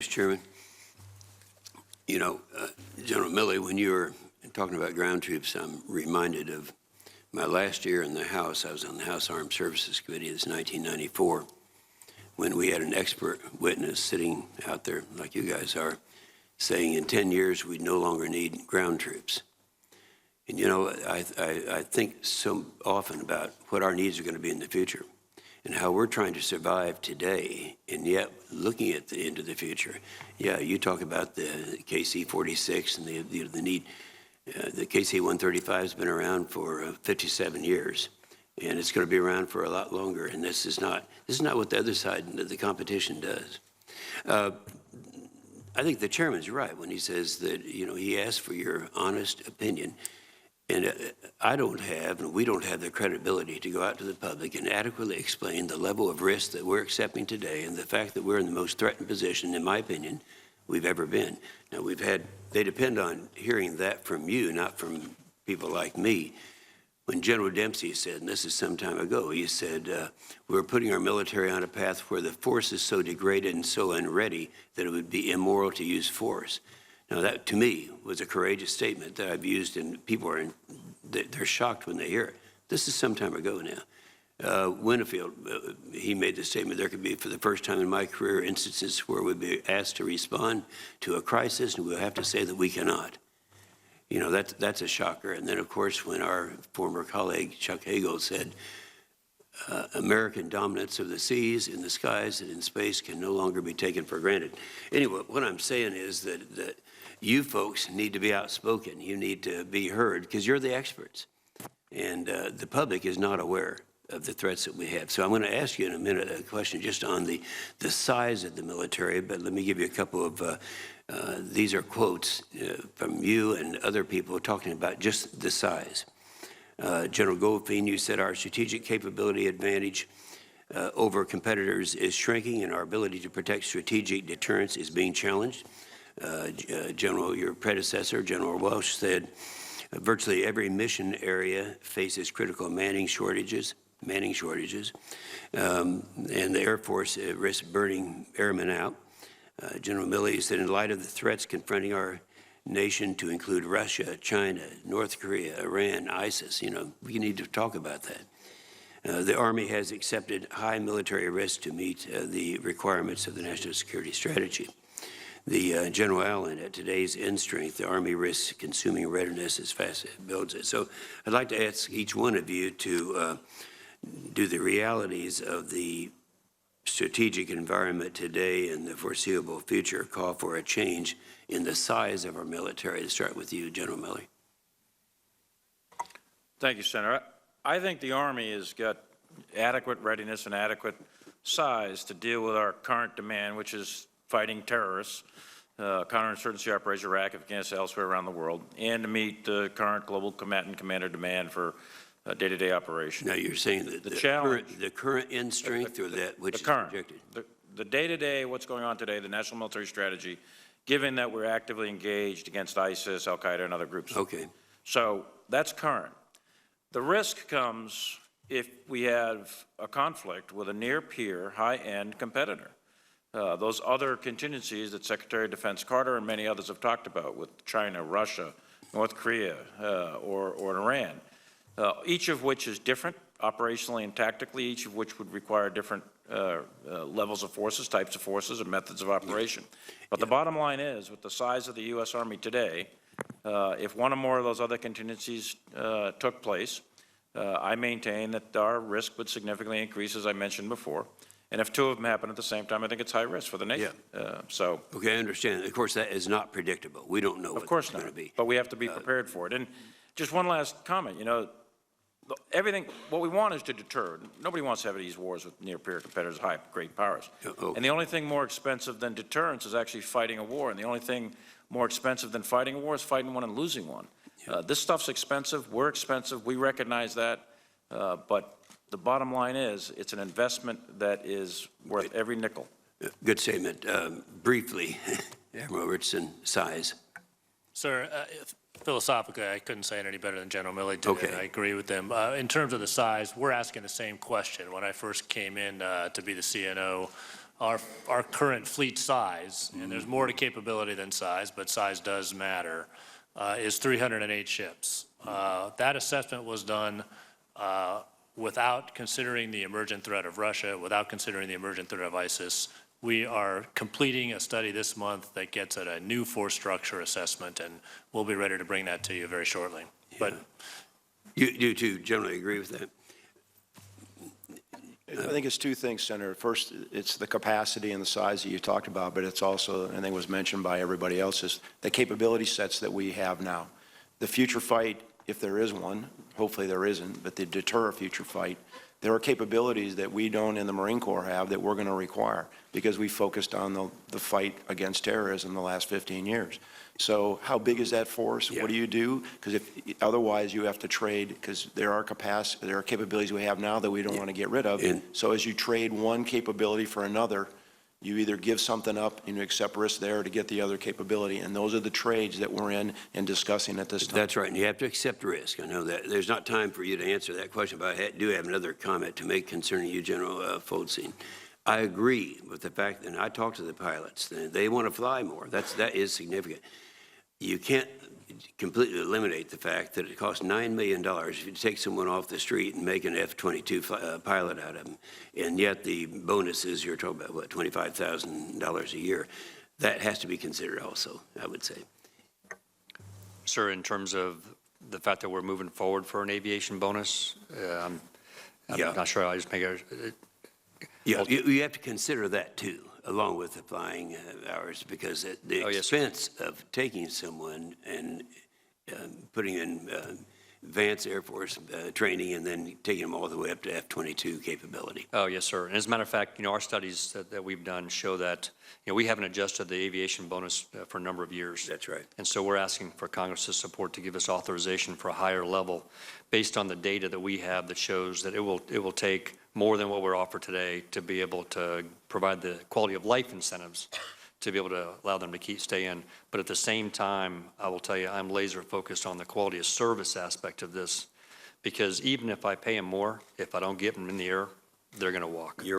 Mr. Chairman. You know, General Milley, when you were talking about ground troops, I'm reminded of my last year in the House. I was on the House Armed Services Committee. It's 1994, when we had an expert witness sitting out there, like you guys are, saying in 10 years we no longer need ground troops. And you know, I think so often about what our needs are going to be in the future and how we're trying to survive today, and yet looking at into the future. Yeah, you talk about the KC-46 and the need. The KC-135 has been around for 57 years, and it's going to be around for a lot longer. And this is not what the other side of the competition does. I think the chairman's right when he says that, you know, he asked for your honest opinion. And I don't have, and we don't have the credibility to go out to the public and adequately explain the level of risk that we're accepting today and the fact that we're in the most threatened position, in my opinion, we've ever been. Now, they depend on hearing that from you, not from people like me. When General Dempsey said, and this is some time ago, he said, we're putting our military on a path where the force is so degraded and so unready that it would be immoral to use force. Now, that, to me, was a courageous statement that I've used, and people they're shocked when they hear it. This is some time ago now. Winfield, he made the statement, there could be, for the first time in my career, instances where we'd be asked to respond to a crisis, and we'll have to say that we cannot. You know, that's a shocker. And then, of course, when our former colleague, Chuck Hagel, said, American dominance of the seas, in the skies, and in space can no longer be taken for granted. Anyway, what I'm saying is that you folks need to be outspoken. You need to be heard because you're the experts. And the public is not aware of the threats that we have. So I'm going to ask you in a minute a question just on the size of the military, but let me give you a couple of, these are quotes from you and other people talking about just the size. General Goldfein, you said our strategic capability advantage over competitors is shrinking and our ability to protect strategic deterrence is being challenged. General, your predecessor, General Welsh, said virtually every mission area faces critical manning shortages, and the Air Force risks burning airmen out. General Milley said in light of the threats confronting our nation, to include Russia, China, North Korea, Iran, ISIS, you know, we need to talk about that. The Army has accepted high military risk to meet the requirements of the National Security Strategy. The General Allen, at today's end strength, the Army risks consuming readiness as fast as it builds it. So I'd like to ask each one of you to do the realities of the strategic environment today and the foreseeable future call for a change in the size of our military. To start with you, General Milley. Thank you, Senator. I think the Army has got adequate readiness and adequate size to deal with our current demand, which is fighting terrorists, counterinsurgency operations in Iraq, Afghanistan, elsewhere around the world, and to meet the current global combatant commander demand for day-to-day operation. Now you're saying that the current end strength or that which is projected? The day-to-day, what's going on today, the national military strategy, given that we're actively engaged against ISIS, Al-Qaeda, and other groups. Okay. So that's current. The risk comes if we have a conflict with a near-peer, high-end competitor. Those other contingencies that Secretary of Defense Carter and many others have talked about with China, Russia, North Korea, or Iran, each of which is different operationally and tactically, each of which would require different levels of forces, types of forces, and methods of operation. But the bottom line is, with the size of the U.S. Army today, if one or more of those other contingencies took place, I maintain that our risk would significantly increase, as I mentioned before. And if two of them happen at the same time, I think it's high risk for the nation. Yeah. Okay, I understand. Of course, that is not predictable. We don't know what it's going to be. But we have to be prepared for it. And just one last comment. You know, what we want is to deter. Nobody wants to have these wars with near-peer competitors, great powers. Okay. And the only thing more expensive than deterrence is actually fighting a war. And the only thing more expensive than fighting a war is fighting one and losing one. Yeah. This stuff's expensive. We're expensive. We recognize that. But the bottom line is it's an investment that is worth every nickel. Good statement. Briefly, Admiral Richardson, size. Sir, philosophically, I couldn't say it any better than General Milley did. Okay. I agree with them. In terms of the size, we're asking the same question. When I first came in to be the CNO, our current fleet size, and there's more to capability than size, but size does matter, is 308 ships. That assessment was done without considering the emergent threat of Russia, without considering the emergent threat of ISIS. We are completing a study this month that gets at a new force structure assessment, and we'll be ready to bring that to you very shortly. Yeah. But You two generally agree with that? I think it's two things, Senator. First, it's the capacity and the size that you talked about, but it's also, I think was mentioned by everybody else, is the capability sets that we have now. The future fight, if there is one, hopefully there isn't, but to deter a future fight, there are capabilities that we don't in the Marine Corps have that we're going to require because we focused on the fight against terrorism the last 15 years. So how big is that force? Yeah. What do you do? Because if otherwise you have to trade, because there are capabilities we have now that we don't want to get rid of. So as you trade one capability for another, you either give something up and you accept risk there to get the other capability. And those are the trades that we're in and discussing at this time. That's right, and you have to accept risk. I know that there's not time for you to answer that question, but I do have another comment to make concerning you, General Foldstein. I agree with the fact, and I talked to the pilots, they want to fly more. That is significant. You can't completely eliminate the fact that it costs $9 million if you take someone off the street and make an F-22 pilot out of them, and yet the bonuses, you're talking about, what, $25,000 a year. That has to be considered also, I would say. Sir, in terms of the fact that we're moving forward for an aviation bonus, I'm not sure. I just make it. Yeah, you have to consider that too, along with the flying hours, because the expense of taking someone and putting in advanced Air Force training and then taking them all the way up to F-22 capability. Oh, yes, sir. And as a matter of fact, our studies that we've done show that, we haven't adjusted the aviation bonus for a number of years. That's right. And so we're asking for Congress's support to give us authorization for a higher level based on the data that we have that shows that it will take more than what we're offered today to be able to provide the quality of life incentives to be able to allow them to stay in. But at the same time, I will tell you, I'm laser focused on the quality of service aspect of this, because even if I pay them more, if I don't get them in the air, they're going to walk.